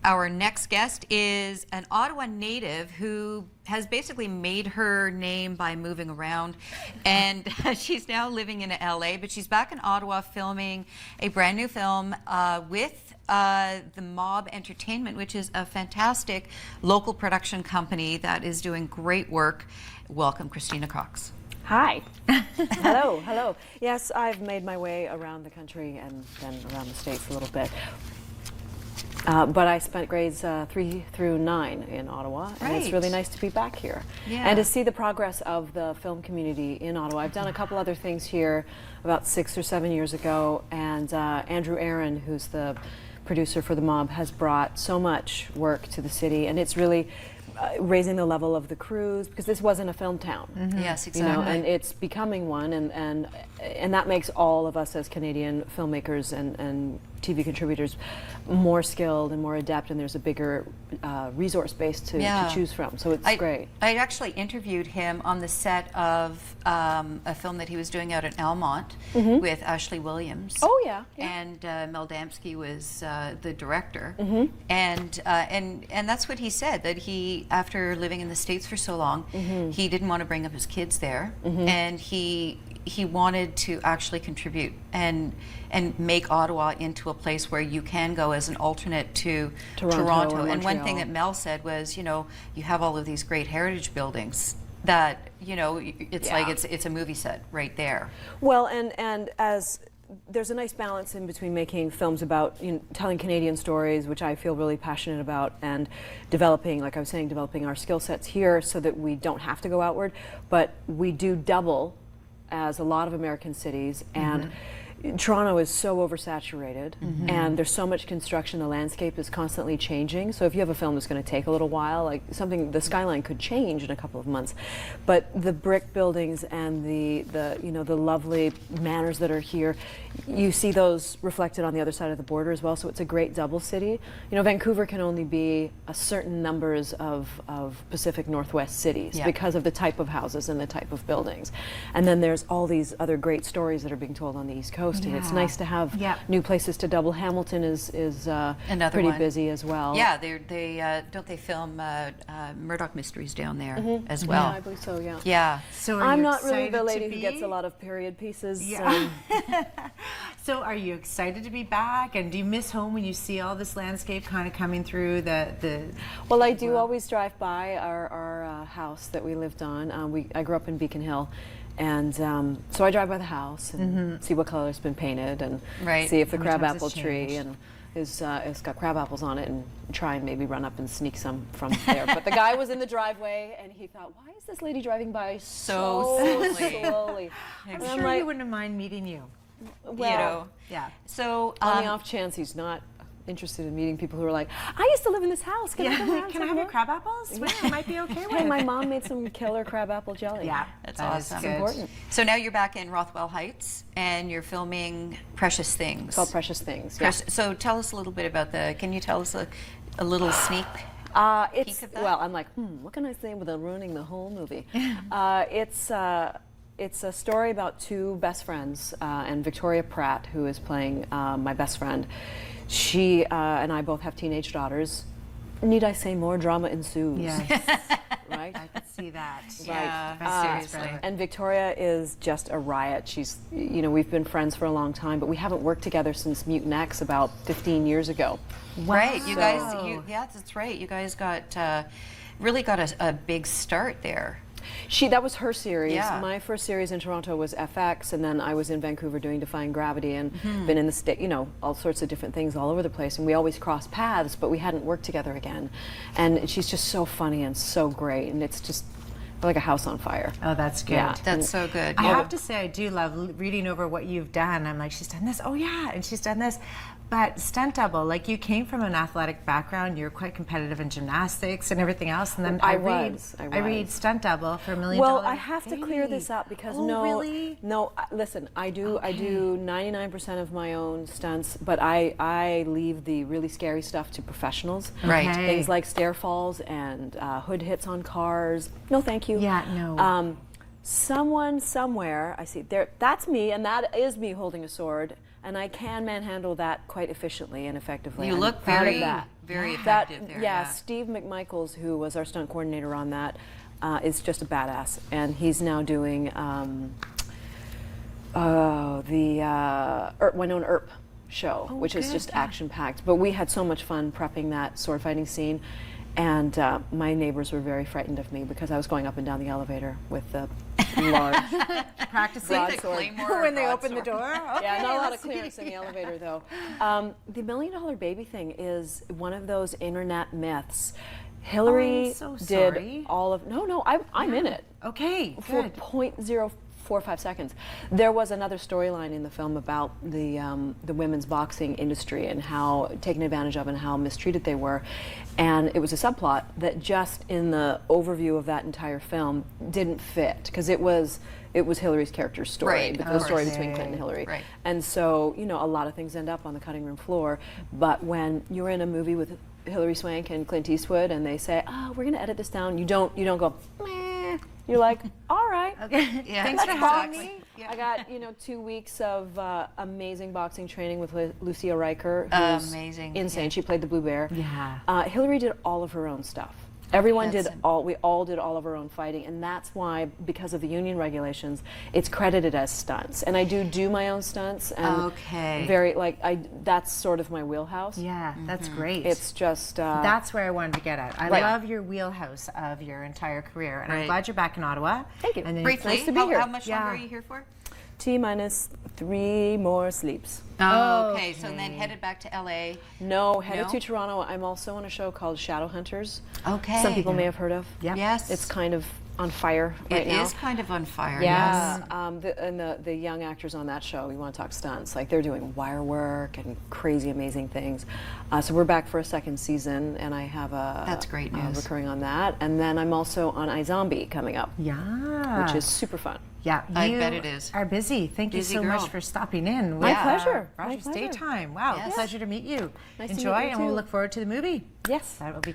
Our next guest is an Ottawa native who has basically made her name by moving around, and she's now living in LA, but she's back in Ottawa filming a brand new film with the Mob Entertainment, which is a fantastic local production company that is doing great work. Welcome, Christina Cox. Hi. Hello, hello. Yes, I've made my way around the country and then around the States a little bit. But I spent grades 3 through 9 in Ottawa, and it's really nice to be back here. Yeah. And to see the progress of the film community in Ottawa. I've done a couple other things here about 6 or 7 years ago, and Andrew Aaron, who's the producer for The Mob, has brought so much work to the city, and it's really raising the level of the crews, because this wasn't a film town. Mm-hmm. Yes, exactly. You know, and it's becoming one, and that makes all of us as Canadian filmmakers and TV contributors more skilled and more adept, and there's a bigger resource base to choose from. So it's great. I actually interviewed him on the set of a film that he was doing out in Elmont with Ashley Williams. Oh yeah. And Mel Damsky was the director, and that's what he said, that he, after living in the States for so long, he didn't want to bring up his kids there, and he wanted to actually contribute and make Ottawa into a place where you can go as an alternate to Toronto. And one thing that Mel said was, you know, you have all of these great heritage buildings that, you know, it's like it's a movie set right there. Well, and as there's a nice balance in between making films about, you know, telling Canadian stories, which I feel really passionate about, and developing, like I was saying, developing our skill sets here so that we don't have to go outward, but we do double as a lot of American cities, and Toronto is so oversaturated, and there's so much construction, the landscape is constantly changing. So if you have a film that's going to take a little while, like something, the skyline could change in a couple of months, but the brick buildings and the you know, the lovely manners that are here, you see those reflected on the other side of the border as well. So it's a great double city. You know, Vancouver can only be a certain numbers of Pacific Northwest cities because of the type of houses and the type of buildings, and then there's all these other great stories that are being told on the East Coast. And it's nice to have new places to double. Hamilton is pretty busy as well. Yeah, they don't they film Murdoch Mysteries down there as well? Yeah, I believe so. Yeah. Yeah. So I'm not really the lady who gets a lot of period pieces. Yeah. So are you excited to be back? And do you miss home when you see all this landscape kind of coming through the? Well, I do always drive by our house that we lived on. I grew up in Beacon Hill. And so I drive by the house and see what color it's been painted, and see if the crabapple tree it's got crab apples on it, and try and maybe run up and sneak some from there. But the guy was in the driveway, and he thought, why is this lady driving by so slowly? I'm sure he wouldn't mind meeting you. Well, you know, So on the off chance he's not interested in meeting people who are like, I used to live in this house. Can I have your crab apples? Which you might be okay with. Hey, my mom made some killer crab apple jelly. Yeah, that's awesome. It's important. So now you're back in Rothwell Heights, and you're filming Precious Things. It's called Precious Things. So tell us a little bit about can you tell us a little sneak peek of that? Well, I'm like, what can I say without ruining the whole movie? It's a story about two best friends, and Victoria Pratt, who is playing my best friend. She and I both have teenage daughters. Need I say more? Drama ensues. Yes. Right? I could see that. Yeah, seriously. And Victoria is just a riot. She's, you know, we've been friends for a long time, but we haven't worked together since Mutant X about 15 years ago. Wow. Right, you guys, yeah, that's right. You guys got, really got a big start there. That was her series. Yeah. My first series in Toronto was FX, and then I was in Vancouver doing Defying Gravity, and been in the state, you know, all sorts of different things all over the place. And we always crossed paths, but we hadn't worked together again. And she's just so funny and so great, and it's just like a house on fire. Oh, that's good. Yeah. That's so good. I have to say, I do love reading over what you've done. I'm like, she's done this. Oh yeah, and she's done this. But stunt double, like you came from an athletic background, you're quite competitive in gymnastics and everything else, and then I read stunt double for $1 Million. Well, I have to clear this up because really? Listen, I do 99% of my own stunts, but I leave the really scary stuff to professionals. Right. Okay. Things like stair falls and hood hits on cars. No, thank you. Yeah, no. someone somewhere, I see there, that's me, and that is me holding a sword, and I can manhandle that quite efficiently and effectively. You I'm look proud of very, that. very That, effective there. yeah, Steve McMichaels, who was our stunt coordinator on that, is just a badass, and he's now doing Winona Earp show, which is just action-packed. But we had so much fun prepping that sword fighting scene, and my neighbors were very frightened of me because I was going up and down the elevator with the large Practicing broadsword. when they open the door. Okay, Yeah, not a lot of let's see. clearance in the elevator, though. The $1 Million Baby thing is one of those internet myths. Hillary so did sorry. all of. No, I'm in it. Okay, For good. 0.045 seconds. There was another storyline in the film about the women's boxing industry and how taken advantage of and how mistreated they were, and it was a subplot that just in the overview of that entire film didn't fit because it was Hillary's character's story, Right, but of the story course. between Clinton and Hillary. Right. And so, you know, a lot of things end up on the cutting room floor, but when you're in a movie with Hillary Swank and Clint Eastwood and they say, "Oh, we're going to edit this down," you don't go, "Meh." You're like, "All right." Okay. Yeah, Thanks for having exactly. me. Yeah. I got 2 weeks of amazing boxing training with Lucia Riker, who's Amazing, insane. yeah. She played the Blue Bear. Yeah. Hillary did all of her own stuff. Everyone That's did all. We all did all of our own fighting, and that's why, because of the union regulations, it's credited as stunts. And I do my own stunts. And Okay. that's sort of my wheelhouse. Yeah, that's great. It's just That's where I wanted to get at. I Right. love your wheelhouse of your entire career, and I'm Right. glad you're back in Ottawa. Thank you. And then Briefly, nice to be how, here. how much longer Yeah. are you here for? T-3 more sleeps. Oh, okay. So then headed back to LA. No, headed No? to Toronto. I'm also on a show called Shadow Hunters. Okay. Some people may have heard of. Yeah. Yes. It's kind of on fire right It now. is kind of on fire. Yeah, Yes. the young actors on that show, we want to talk stunts. Like they're doing wire work and crazy, amazing things. So we're back for a second season, and I have That's great news. recurring on that. And then I'm also on iZombie coming up, Yeah. which is super fun. Yeah, I you bet it is. are busy. Thank Busy you so girl. much for stopping in. My with, pleasure. My Rogers pleasure. Daytime. Wow, Yes. pleasure to meet you. Nice to meet Enjoy, you and we'll too. look forward to the movie. Yes. That will be